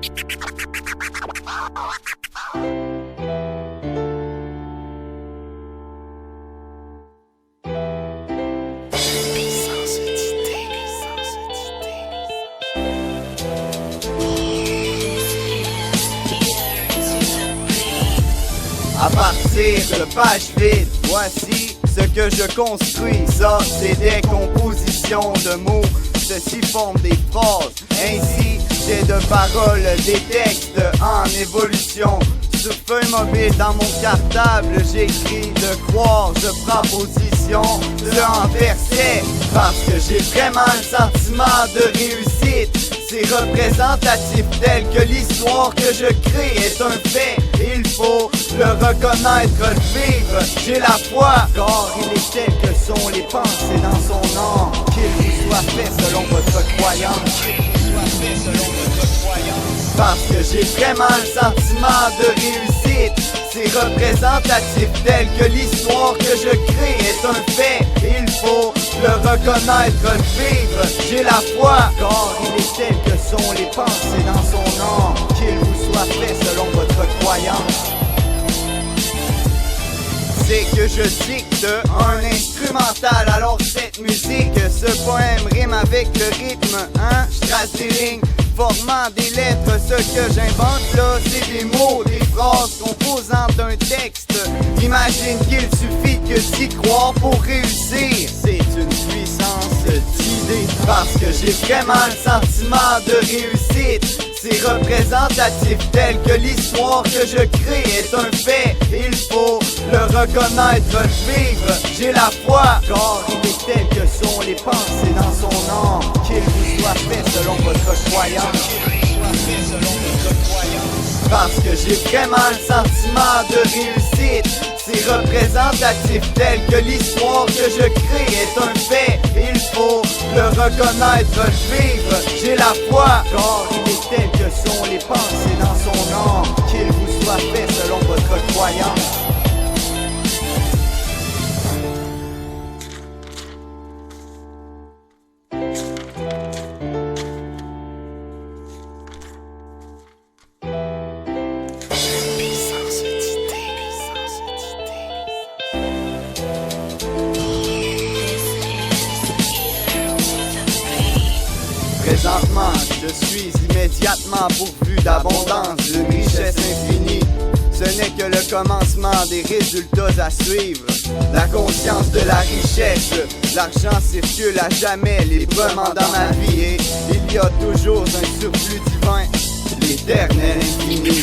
À partir de pages vides, voici ce que je construis. Ça, c'est des compositions de mots, ceci forme des phrases. Ainsi, j'ai de paroles, des textes en évolution. Sur feuille mobile dans mon cartable, j'écris de croire, je prends position. En verset, parce que j'ai vraiment le sentiment de réussite. C'est représentatif tel que l'histoire que je crée est un fait. Il faut le reconnaître, le vivre. J'ai la foi, car il est tel que sont les pensées dans son âme. Qu'il vous soit fait selon votre croyance. Parce que j'ai vraiment le sentiment de réussite. C'est représentatif tel que l'histoire que je crée est un fait. Il faut le reconnaître, le vivre. J'ai la foi, car il est tel que sont les pensées dans son âme. Qu'il vous soit fait selon votre croyance. C'est que je dicte un instrumental. Alors cette musique, ce poème rime avec le rythme, hein? Je trace des lignes formant des lettres. Ce que j'invente là, c'est des mots, des phrases composantes d'un texte. Imagine qu'il suffit que d'y croire pour réussir. C'est une puissance d'idée. Parce que j'ai vraiment le sentiment de réussite. C'est représentatif tel que l'histoire que je crée est un fait. Il faut le reconnaître, le vivre. J'ai la foi, car il est tel que sont les pensées dans son âme. Qu'il vous soit fait selon votre croyance. Parce que j'ai vraiment le sentiment de réussite. C'est représentatif tel que l'histoire que je crée est un fait. Il faut le reconnaître, le vivre. J'ai la foi, car il est tel que sont les pensées dans son âme. Qu'il vous soit fait selon votre croyance. Présentement, je suis immédiatement pourvu d'abondance, d'une richesse infinie. Ce n'est que le commencement des résultats à suivre. La conscience de la richesse, l'argent circule à jamais librement dans ma vie. Et il y a toujours un surplus divin, l'éternel infini.